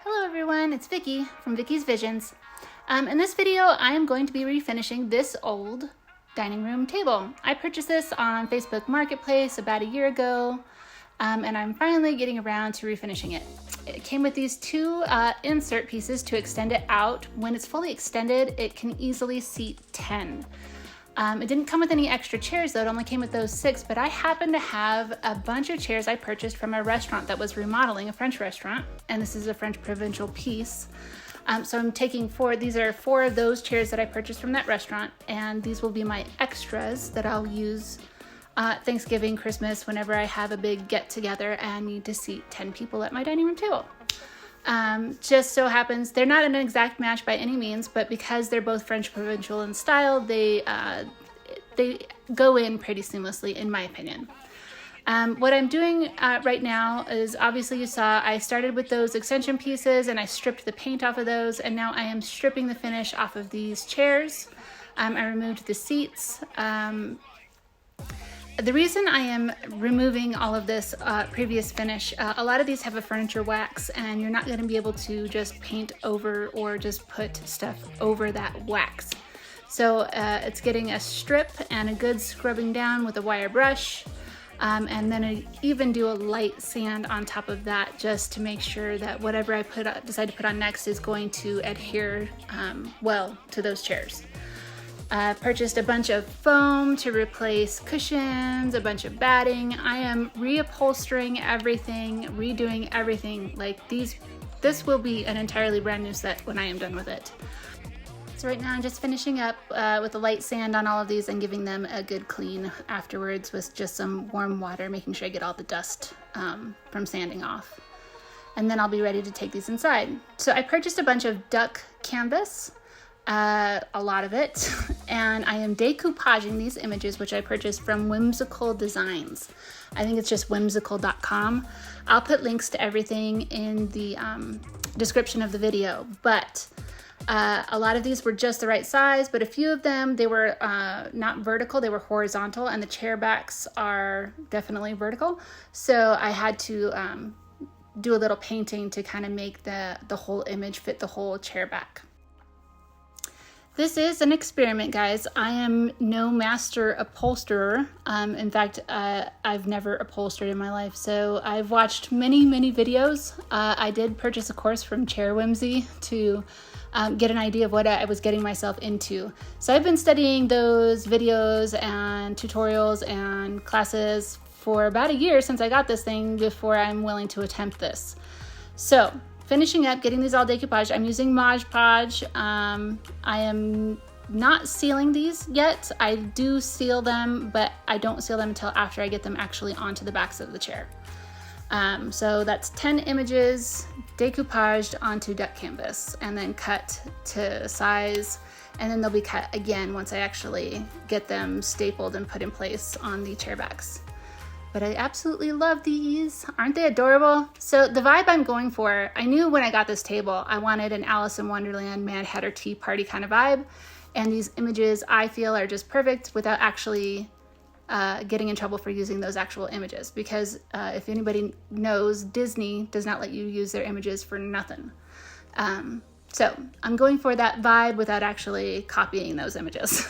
Hello everyone, it's Vicky from Vicky's Visions. In this video, I am going to be refinishing this old dining room table. I purchased this on Facebook Marketplace about a year ago, and I'm finally getting around to refinishing it. It came with these two insert pieces to extend it out. When it's fully extended, it can easily seat 10. It didn't come with any extra chairs though, it only came with those 6, but I happen to have a bunch of chairs I purchased from a restaurant that was remodeling, a French restaurant, and this is a French provincial piece. So I'm taking these are 4 of those chairs that I purchased from that restaurant, and these will be my extras that I'll use Thanksgiving, Christmas, whenever I have a big get together and need to seat 10 people at my dining room table. Just so happens they're not an exact match by any means, but because they're both French provincial in style, they go in pretty seamlessly in my opinion. What I'm doing right now is, obviously you saw I started with those extension pieces and I stripped the paint off of those, and now I am stripping the finish off of these chairs. I removed the seats. The reason I am removing all of this previous finish, a lot of these have a furniture wax, and you're not going to be able to just paint over or just put stuff over that wax. So it's getting a strip and a good scrubbing down with a wire brush, and then I even do a light sand on top of that just to make sure that whatever I decide to put on next is going to adhere well to those chairs. Purchased a bunch of foam to replace cushions, a bunch of batting. I am reupholstering everything, redoing everything. Like this will be an entirely brand new set when I am done with it. So right now I'm just finishing up with a light sand on all of these and giving them a good clean afterwards with just some warm water, making sure I get all the dust from sanding off. And then I'll be ready to take these inside. So I purchased a bunch of duck canvas. A lot of it, and I am decoupaging these images, which I purchased from Whimsical Designs. I think it's just whimsical.com. I'll put links to everything in the description of the video, but a lot of these were just the right size, but a few of them, they were not vertical, they were horizontal, and the chair backs are definitely vertical, so I had to do a little painting to kind of make the whole image fit the whole chair back. This is an experiment, guys. I am no master upholsterer. In fact, I've never upholstered in my life, so I've watched many videos. I did purchase a course from Chair Whimsy to get an idea of what I was getting myself into. So I've been studying those videos and tutorials and classes for about a year since I got this thing before I'm willing to attempt this. So finishing up, getting these all decoupaged. I'm using Mod Podge. I am not sealing these yet. I do seal them, but I don't seal them until after I get them actually onto the backs of the chair. So that's 10 images decoupaged onto duck canvas and then cut to size, and then they'll be cut again once I actually get them stapled and put in place on the chair backs. But I absolutely love these. Aren't they adorable? So the vibe I'm going for, I knew when I got this table, I wanted an Alice in Wonderland Mad Hatter tea party kind of vibe. And these images I feel are just perfect without actually getting in trouble for using those actual images. Because if anybody knows, Disney does not let you use their images for nothing. So I'm going for that vibe without actually copying those images.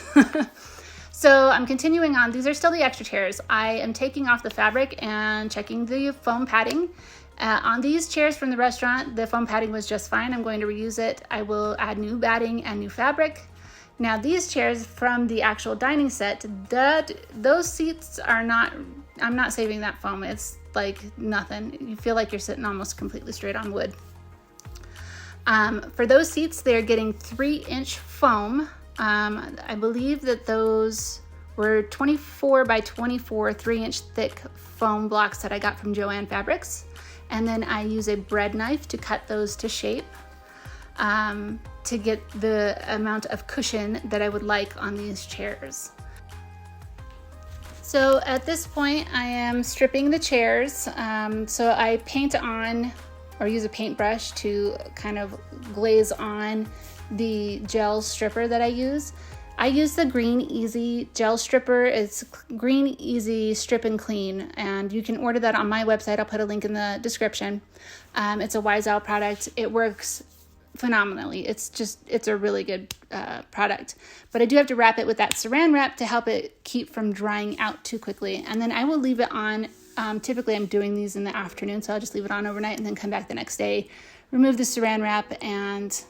So I'm continuing on. These are still the extra chairs. I am taking off the fabric and checking the foam padding. On these chairs from the restaurant, the foam padding was just fine. I'm going to reuse it. I will add new batting and new fabric. Now these chairs from the actual dining set, those seats are not, I'm not saving that foam. It's like nothing. You feel like you're sitting almost completely straight on wood. For those seats, they're getting 3-inch foam. I believe that those were 24 by 24 3-inch thick foam blocks that I got from JoAnne fabrics, and then I use a bread knife to cut those to shape to get the amount of cushion that I would like on these chairs. So at this point I am stripping the chairs, so I paint on or use a paintbrush to kind of glaze on the gel stripper that I use. I use the Green Easy gel stripper. It's Green Easy Strip and Clean, and you can order that on my website. I'll put a link in the description. It's a Wiseout product. It works phenomenally. It's a really good product. But I do have to wrap it with that saran wrap to help it keep from drying out too quickly. And then I will leave it on. Typically I'm doing these in the afternoon, so I'll just leave it on overnight and then come back the next day, remove the saran wrap, and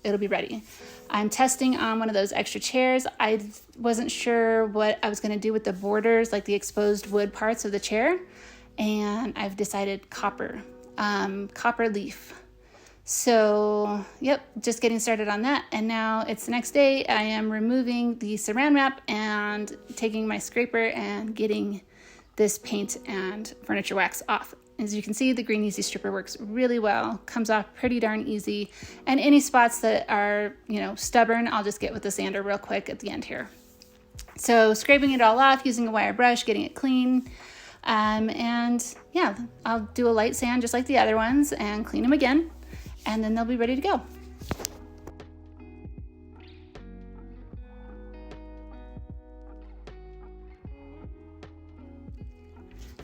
it'll be ready. I'm testing on one of those extra chairs. I wasn't sure what I was going to do with the borders, like the exposed wood parts of the chair, and I've decided copper leaf. So, yep, just getting started on that. And now it's the next day. I am removing the saran wrap and taking my scraper and getting this paint and furniture wax off. As you can see, the Green Easy Stripper works really well, comes off pretty darn easy. And any spots that are, stubborn, I'll just get with the sander real quick at the end here. So scraping it all off, using a wire brush, getting it clean. And yeah, I'll do a light sand just like the other ones and clean them again. And then they'll be ready to go.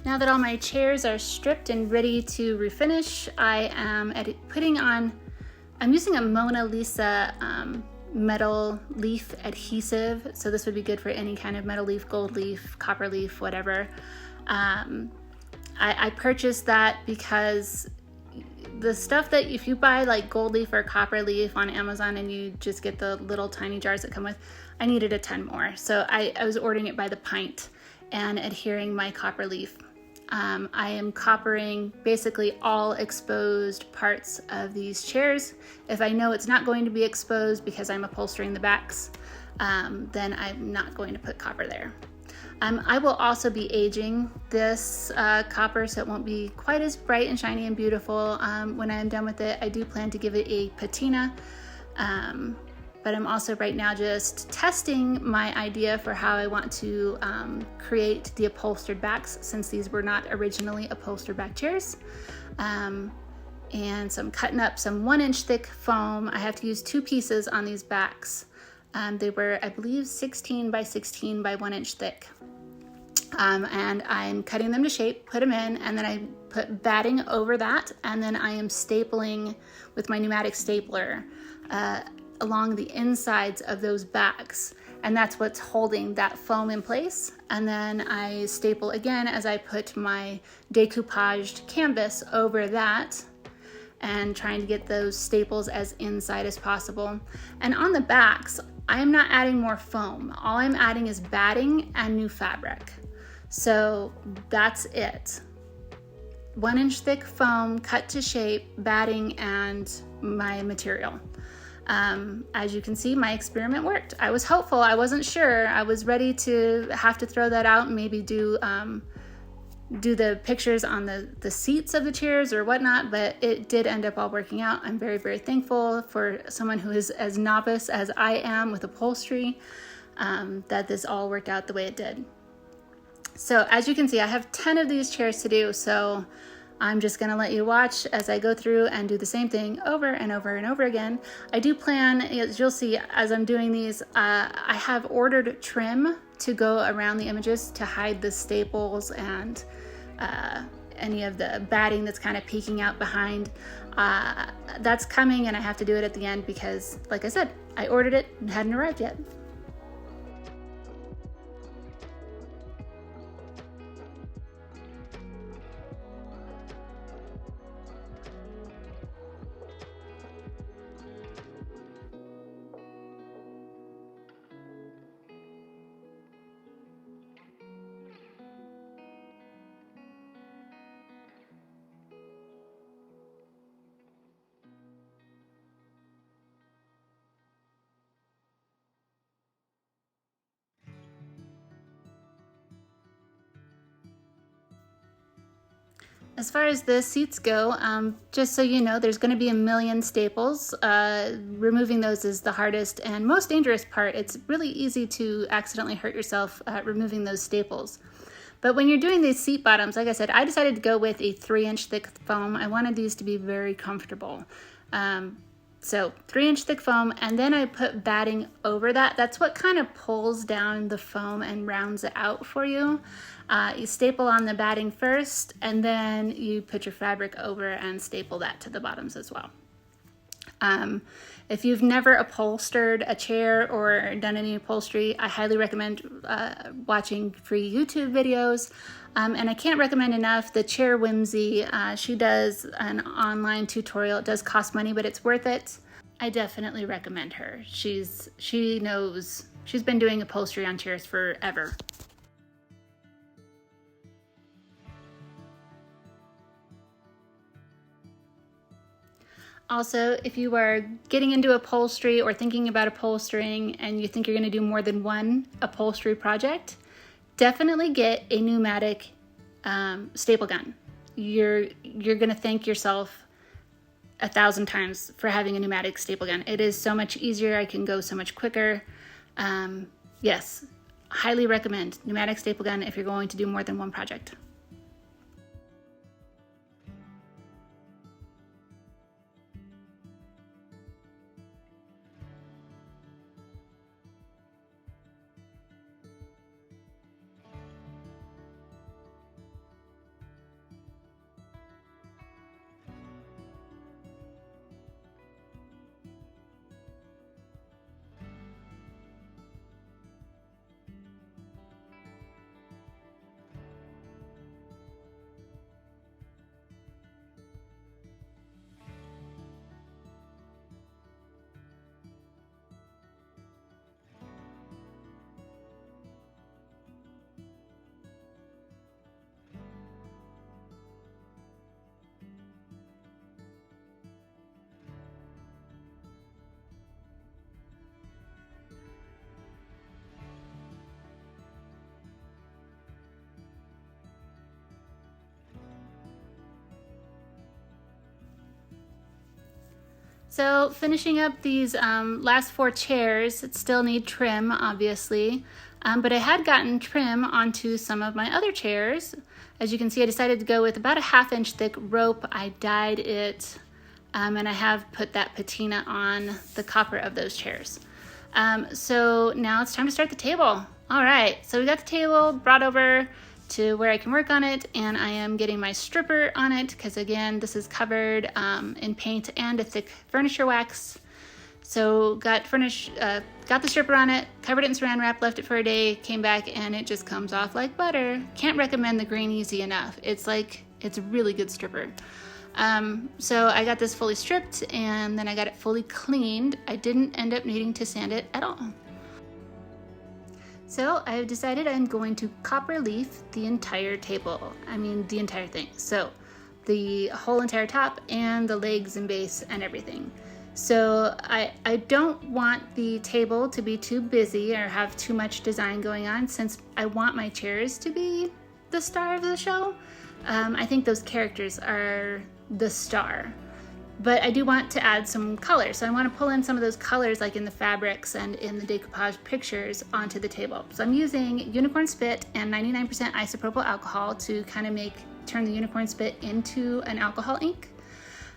Now that all my chairs are stripped and ready to refinish, I am I'm using a Mona Lisa metal leaf adhesive. So this would be good for any kind of metal leaf, gold leaf, copper leaf, whatever. I purchased that because the stuff that if you buy like gold leaf or copper leaf on Amazon and you just get the little tiny jars that come with, I needed a ton more. So I was ordering it by the pint and adhering my copper leaf. I am coppering basically all exposed parts of these chairs. If I know it's not going to be exposed because I'm upholstering the backs, then I'm not going to put copper there. I will also be aging this copper so it won't be quite as bright and shiny and beautiful when I'm done with it. I do plan to give it a patina, but I'm also right now just testing my idea for how I want to create the upholstered backs, since these were not originally upholstered back chairs. And so I'm cutting up some 1-inch thick foam. I have to use 2 pieces on these backs. They were, I believe, 16 by 16 by 1-inch thick. And I'm cutting them to shape, put them in, and then I put batting over that, and then I am stapling with my pneumatic stapler along the insides of those backs, and that's what's holding that foam in place. And then I staple again as I put my decoupaged canvas over that, and trying to get those staples as inside as possible. And on the backs, I'm not adding more foam. All I'm adding is batting and new fabric. So that's it. 1-inch thick foam, cut to shape, batting, and my material. As you can see, my experiment worked. I was hopeful. I wasn't sure. I was ready to have to throw that out and maybe do the pictures on the seats of the chairs or whatnot, but it did end up all working out. I'm very, very thankful for someone who is as novice as I am with upholstery, that this all worked out the way it did. So as you can see, I have 10 of these chairs to do, so I'm just gonna let you watch as I go through and do the same thing over and over and over again. I do plan, as you'll see as I'm doing these, I have ordered trim to go around the images to hide the staples and any of the batting that's kind of peeking out behind. That's coming, and I have to do it at the end because, like I said, I ordered it and hadn't arrived yet. As far as the seats go, just so you know, there's going to be a million staples. Removing those is the hardest and most dangerous part. It's really easy to accidentally hurt yourself removing those staples. But when you're doing these seat bottoms, like I said, I decided to go with a 3-inch thick foam. I wanted these to be very comfortable. So 3-inch thick foam, and then I put batting over that. That's what kind of pulls down the foam and rounds it out for you. You staple on the batting first, and then you put your fabric over and staple that to the bottoms as well. If you've never upholstered a chair or done any upholstery, I highly recommend watching free YouTube videos. And I can't recommend enough the Chair Whimsy. She does an online tutorial. It does cost money, but it's worth it. I definitely recommend her. She knows. She's been doing upholstery on chairs forever. Also, if you are getting into upholstery or thinking about upholstering and you think you're going to do more than one upholstery project, definitely get a pneumatic staple gun. You're going to thank yourself 1,000 times for having a pneumatic staple gun. It is so much easier. I can go so much quicker. Yes, highly recommend pneumatic staple gun if you're going to do more than one project. So finishing up these last 4 chairs, it still need trim, obviously, but I had gotten trim onto some of my other chairs. As you can see, I decided to go with about a 1/2-inch thick rope. I dyed it, and I have put that patina on the copper of those chairs. So now it's time to start the table. All right, so we got the table brought over to where I can work on it, and I am getting my stripper on it because, again, this is covered in paint and a thick furniture wax. So got the stripper on it, covered it in saran wrap, left it for a day, came back, and it just comes off like butter. Can't recommend the Green Easy enough. It's a really good stripper. So I got this fully stripped, and then I got it fully cleaned. I didn't end up needing to sand it at all. So I've decided I'm going to copper leaf the entire table. I mean, the entire thing. So the whole entire top and the legs and base and everything. So I don't want the table to be too busy or have too much design going on, since I want my chairs to be the star of the show. I think those characters are the star. But I do want to add some color, so I want to pull in some of those colors, like in the fabrics and in the decoupage pictures, onto the table. So I'm using unicorn spit and 99% isopropyl alcohol to kind of turn the unicorn spit into an alcohol ink,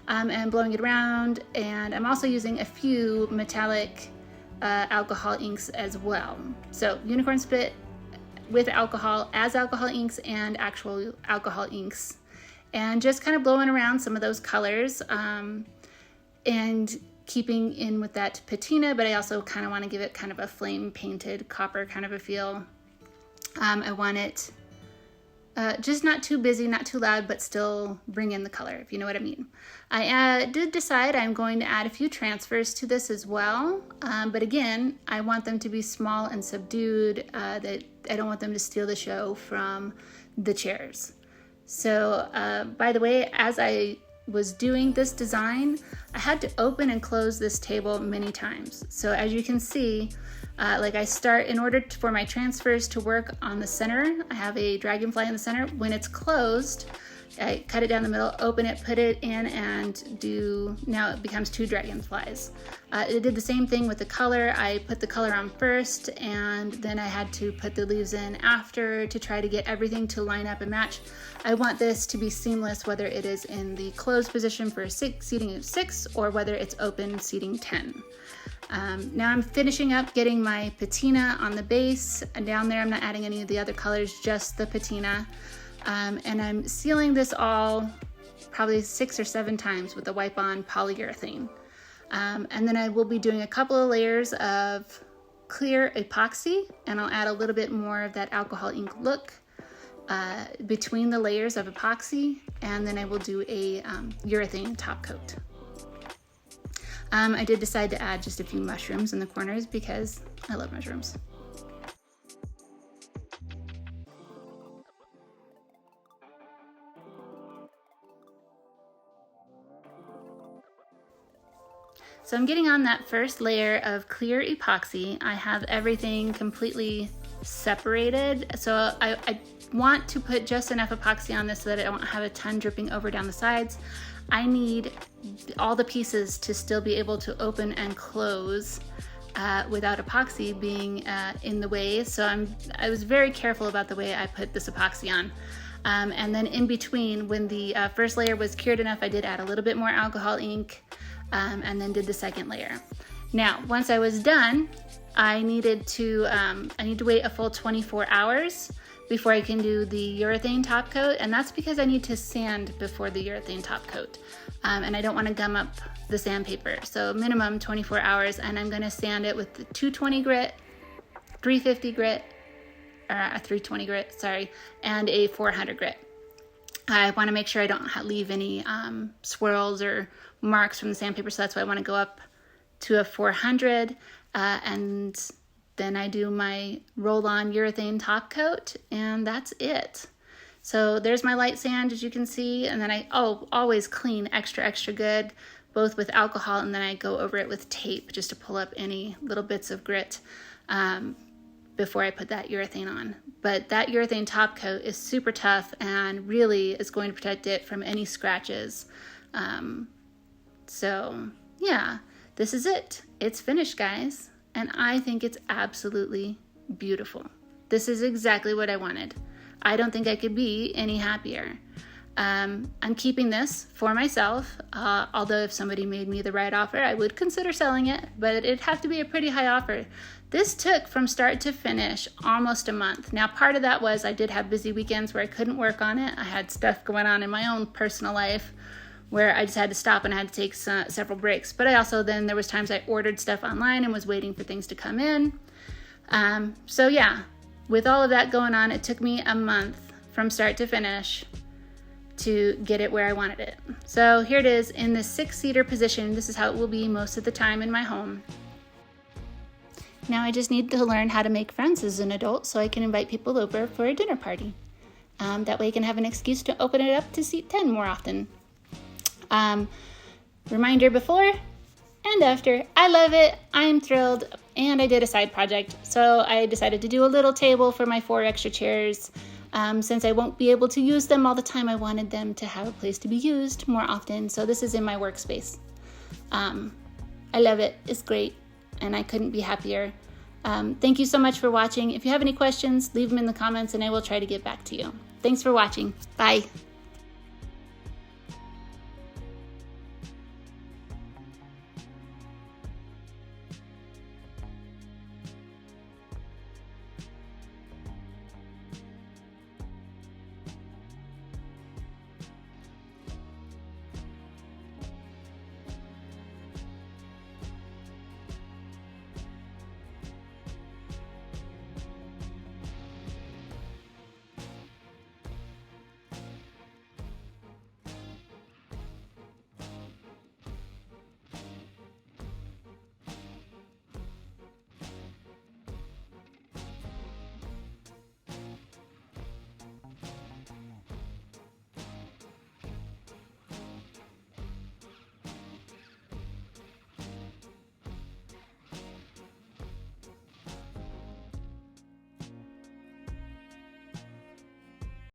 and blowing it around. And I'm also using a few metallic alcohol inks as well. So unicorn spit with alcohol as alcohol inks and actual alcohol inks. And just kind of blowing around some of those colors and keeping in with that patina, but I also kind of want to give it kind of a flame painted copper kind of a feel. I want it just not too busy, not too loud, but still bring in the color, if you know what I mean. I did decide I'm going to add a few transfers to this as well, but again, I want them to be small and subdued. That I don't want them to steal the show from the chairs. So, by the way, as I was doing this design, I had to open and close this table many times. So as you can see, in order for my transfers to work on the center, I have a dragonfly in the center. When it's closed, I cut it down the middle, open it, put it in, and now it becomes 2 dragonflies. It did the same thing with the color. I put the color on first, and then I had to put the leaves in after to try to get everything to line up and match. I want this to be seamless, whether it is in the closed position for seating of 6 or whether it's open seating 10. Now I'm finishing up getting my patina on the base, and down there I'm not adding any of the other colors, just the patina. And I'm sealing this all probably 6 or 7 times with the wipe-on polyurethane. And then I will be doing a couple of layers of clear epoxy, and I'll add a little bit more of that alcohol ink look between the layers of epoxy, and then I will do a urethane top coat. I did decide to add just a few mushrooms in the corners because I love mushrooms. So I'm getting on that first layer of clear epoxy. I have everything completely separated. So I want to put just enough epoxy on this so that I don't have a ton dripping over down the sides. I need all the pieces to still be able to open and close without epoxy being in the way. So I was very careful about the way I put this epoxy on. And then in between, when the first layer was cured enough, I did add a little bit more alcohol ink. And then did the second layer. Now, once I was done, I need to wait a full 24 hours before I can do the urethane top coat, and that's because I need to sand before the urethane top coat, and I don't want to gum up the sandpaper. So minimum 24 hours, and I'm going to sand it with the 220 grit, 350 grit, or a 320 grit, sorry, and a 400 grit. I want to make sure I don't leave any swirls or marks from the sandpaper, so that's why I want to go up to a 400, and then I do my roll-on urethane top coat, and that's it. So there's my light sand, as you can see, and then I always clean extra good, both with alcohol, and then I go over it with tape just to pull up any little bits of grit before I put that urethane on. But that urethane top coat is super tough and really is going to protect it from any scratches. So yeah, this is it. It's finished, guys. And I think it's absolutely beautiful. This is exactly what I wanted. I don't think I could be any happier. I'm keeping this for myself, although if somebody made me the right offer, I would consider selling it, but it'd have to be a pretty high offer. This took from start to finish almost a month. Now, part of that was I did have busy weekends where I couldn't work on it. I had stuff going on in my own personal life where I just had to stop and I had to take several breaks. But I also, then there was times I ordered stuff online and was waiting for things to come in. So yeah, with all of that going on, it took me a month from start to finish to get it where I wanted it. So here it is in the 6-seater position. This is how it will be most of the time in my home. Now I just need to learn how to make friends as an adult so I can invite people over for a dinner party. That way I can have an excuse to open it up to seat 10 more often. Reminder before and after, I love it, I'm thrilled, and I did a side project. So I decided to do a little table for my 4 extra chairs. Since I won't be able to use them all the time, I wanted them to have a place to be used more often. So this is in my workspace. I love it, it's great, and I couldn't be happier. Thank you so much for watching. If you have any questions, leave them in the comments and I will try to get back to you. Thanks for watching. Bye.